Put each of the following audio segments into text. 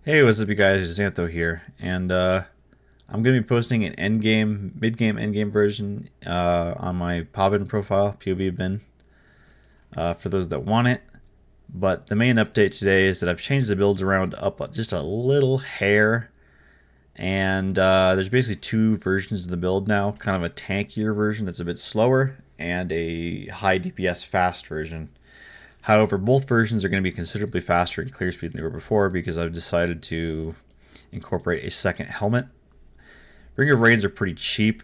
Hey, what's up, you guys? Xantho here, and I'm going to be posting an endgame, mid-game, endgame version on my PoB profile, PoB bin, for those that want it. But the main update today is that I've changed the build around up just a little hair, and there's basically two versions of the build now, kind of a tankier version that's a bit slower, and a high DPS fast version. However, both versions are going to be considerably faster in clear speed than they were before because I've decided to incorporate a second helmet. Ring of Rains are pretty cheap.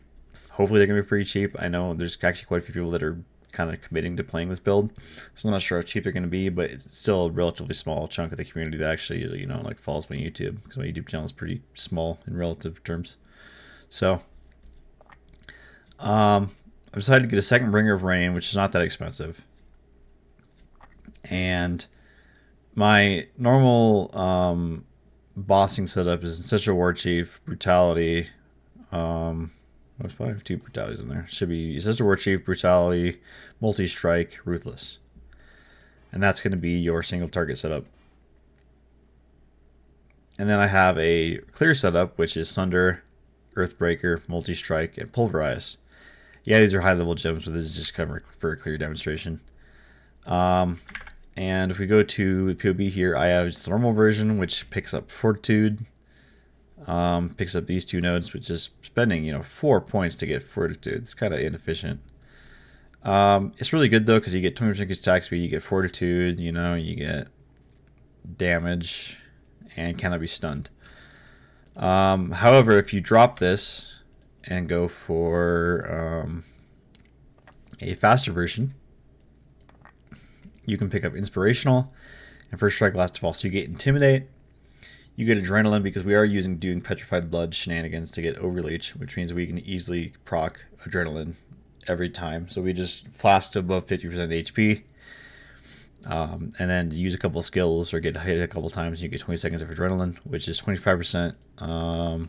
Hopefully they're going to be pretty cheap. I know there's actually quite a few people that are kind of committing to playing this build, so I'm not sure how cheap they're going to be, but it's still a relatively small chunk of the community that actually, like follows my YouTube, because my YouTube channel is pretty small in relative terms. So, I've decided to get a second Bringer of Rain, which is not that expensive. And my normal bossing setup is Ancestral War Chief, Brutality. I probably have two Brutalities in there. Should be Ancestral War Chief, Brutality, Multi-Strike, Ruthless. And that's going to be your single target setup. And then I have a clear setup, which is Sunder, Earthbreaker, Multi-Strike, and Pulverize. Yeah, these are high level gems, but this is just covered for a clear demonstration. And if we go to PoB here, I have the normal version, which picks up Fortitude, picks up these two nodes, which is spending 4 points to get Fortitude. It's kind of inefficient. It's really good though because you get 20% increased attack speed, you get Fortitude, you get damage, and cannot be stunned. However, if you drop this and go for a faster version, you can pick up Inspirational and First Strike, Last of All. So you get Intimidate, you get Adrenaline, because we are doing Petrified Blood shenanigans to get Overleech, which means we can easily proc Adrenaline every time. So we just flask to above 50% HP, and then use a couple of skills or get hit a couple times, and you get 20 seconds of Adrenaline, which is 25%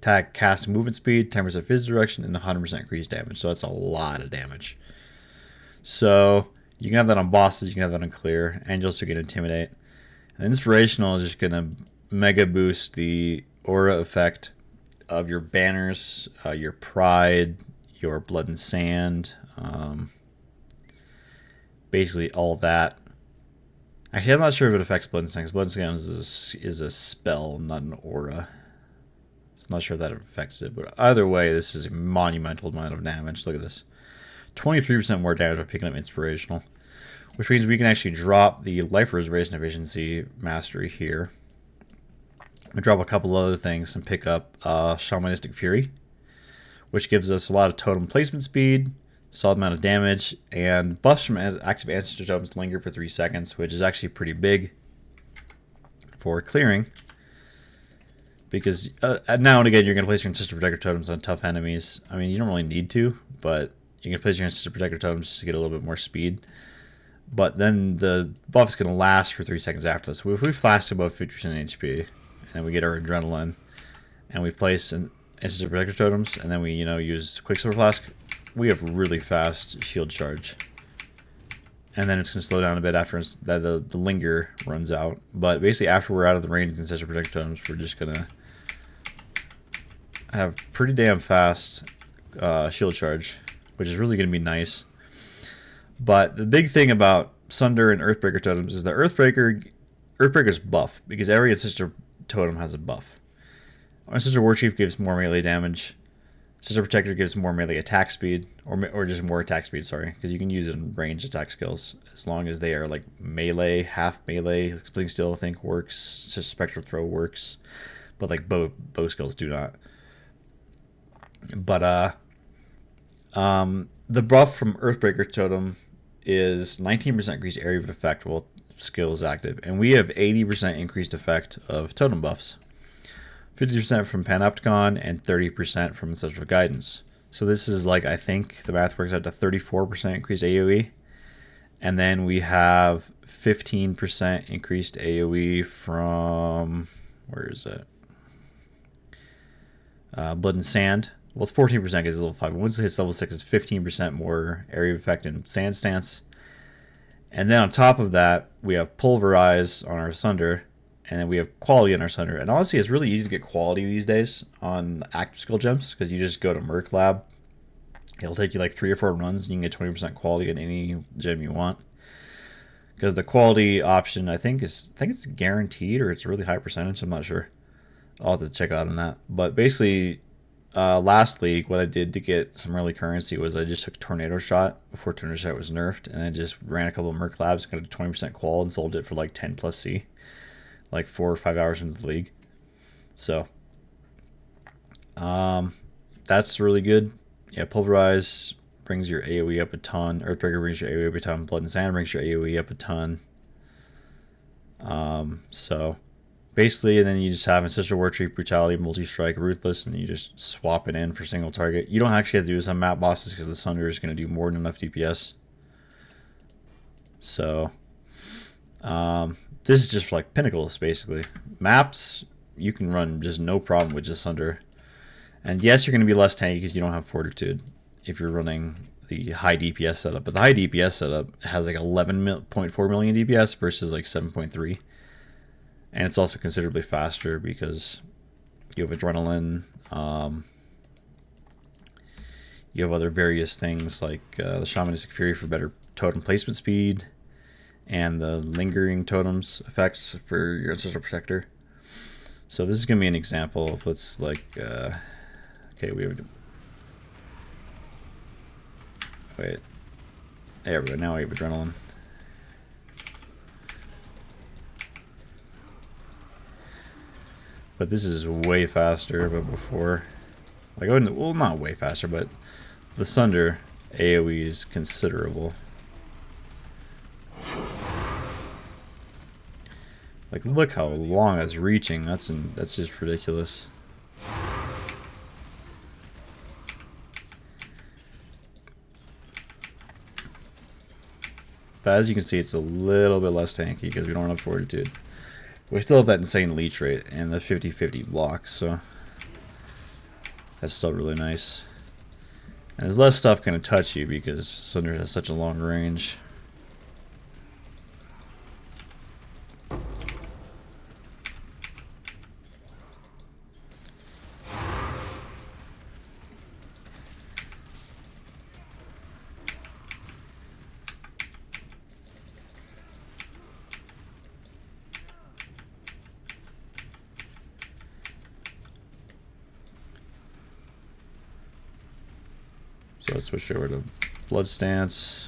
attack, cast, movement speed, 10% physical direction, and 100% increased damage. So that's a lot of damage. So you can have that on bosses, you can have that on clear, and you also get Intimidate. And Inspirational is just going to mega boost the aura effect of your banners, your pride, your blood and sand, basically all that. Actually, I'm not sure if it affects blood and sand, because blood and sand is a spell, not an aura. So I'm not sure if that affects it, but either way, this is a monumental amount of damage. Look at this. 23% more damage by picking up Inspirational, which means we can actually drop the Life Reservation Efficiency Mastery here. We drop a couple other things and pick up Shamanistic Fury, which gives us a lot of totem placement speed, solid amount of damage, and buffs from active ancestor totems linger for 3 seconds, which is actually pretty big for clearing. Because now and again, you're going to place your Ancestor Protector totems on tough enemies. I mean, you don't really need to, but you can place your Ancestor Protector totems just to get a little bit more speed. But then the buff is going to last for 3 seconds after this. So if we flash above 50% HP, and we get our Adrenaline, and we place an Ancestor Protector totems, and then we use Quicksilver Flask, we have really fast shield charge. And then it's going to slow down a bit after the linger runs out. But basically, after we're out of the range of Ancestor Protector totems, we're just going to have pretty damn fast shield charge, which is really going to be nice. But the big thing about Sunder and Earthbreaker totems is that Earthbreaker's buff, because every Ancestor totem has a buff. Ancestor War Chief gives more melee damage. Ancestor Protector gives more melee attack speed, or just more attack speed, sorry, because you can use it in ranged attack skills, as long as they are like melee, half melee. Splitting Steel, I think, works. Spectral Throw works, but like bow skills do not. But the buff from Earthbreaker totem is 19% increased area of effect while skill is active, and we have 80% increased effect of totem buffs, 50% from Panopticon, and 30% from Ancestral Guidance. So this is like, I think the math works out to 34% increased AoE, and then we have 15% increased AoE from, where is it? Blood and Sand. Well, it's 14% because it's level 5. Once it hits level 6, it's 15% more area of effect in Sand Stance. And then on top of that, we have Pulverize on our Sunder, And then we have quality in our Sunder. And honestly, it's really easy to get quality these days on active skill gems because you just go to Merc Lab. It'll take you like 3 or 4 runs and you can get 20% quality in any gem you want. Because the quality option, I think it's guaranteed or it's a really high percentage. I'm not sure. I'll have to check out on that. But basically, last league, what I did to get some early currency was I just took Tornado Shot before Tornado Shot was nerfed, and I just ran a couple of Merc Labs, got a 20% qual, and sold it for like 10 plus C, like 4 or 5 hours into the league. So, that's really good. Yeah, Pulverize brings your AoE up a ton. Earthbreaker brings your AoE up a ton. Blood and Sand brings your AoE up a ton. So basically, and then you just have Ancestral War Tree, Brutality, Multi-Strike, Ruthless, and you just swap it in for single target. You don't actually have to do some map bosses because the Sunder is going to do more than enough DPS. So, this is just for like pinnacles, basically. Maps, you can run just no problem with just Sunder. And yes, you're going to be less tanky because you don't have Fortitude if you're running the high DPS setup. But the high DPS setup has like 11.4 million DPS versus like 7.3. And it's also considerably faster because you have Adrenaline. You have other various things like the Shamanistic Fury for better totem placement speed. And the Lingering Totems effects for your Ancestral Protector. So this is going to be an example of, let's like... okay, we have... Wait. There we go. Now we have Adrenaline. But this is way faster than before. Like, I wouldn't, well, not way faster, but the Sunder AoE is considerable. Like, look how long that's reaching. That's just ridiculous. But as you can see, it's a little bit less tanky because we don't have Fortitude. We still have that insane leech rate and the 50-50 blocks, so that's still really nice. And there's less stuff going to touch you because Sunder has such a long range. So let's switch over to Blood Stance.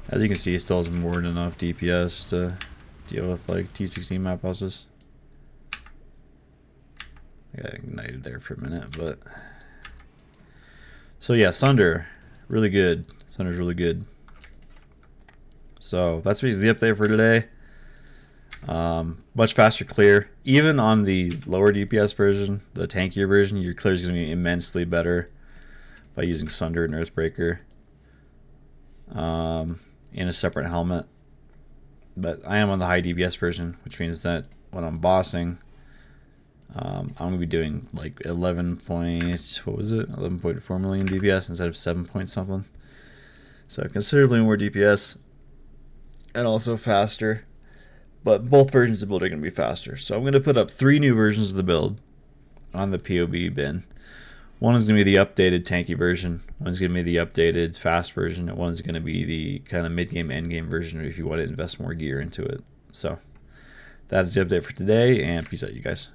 As you can see, it still has more than enough DPS to deal with like T16 map bosses. I got ignited there for a minute, but... So yeah, Sunder, really good. Sunder's really good. So that's basically the update for today. Much faster clear. Even on the lower DPS version, the tankier version, your clear is going to be immensely better by using Sunder and Earthbreaker in a separate helmet. But I am on the high DPS version, which means that when I'm bossing, I'm going to be doing like 11.4 million DPS instead of 7 point something. So considerably more DPS and also faster. But both versions of the build are going to be faster. So I'm going to put up 3 new versions of the build on the PoB bin. One is going to be the updated tanky version. One's going to be the updated fast version. And one's going to be the kind of mid-game, endgame version if you want to invest more gear into it. So that is the update for today, and peace out, you guys.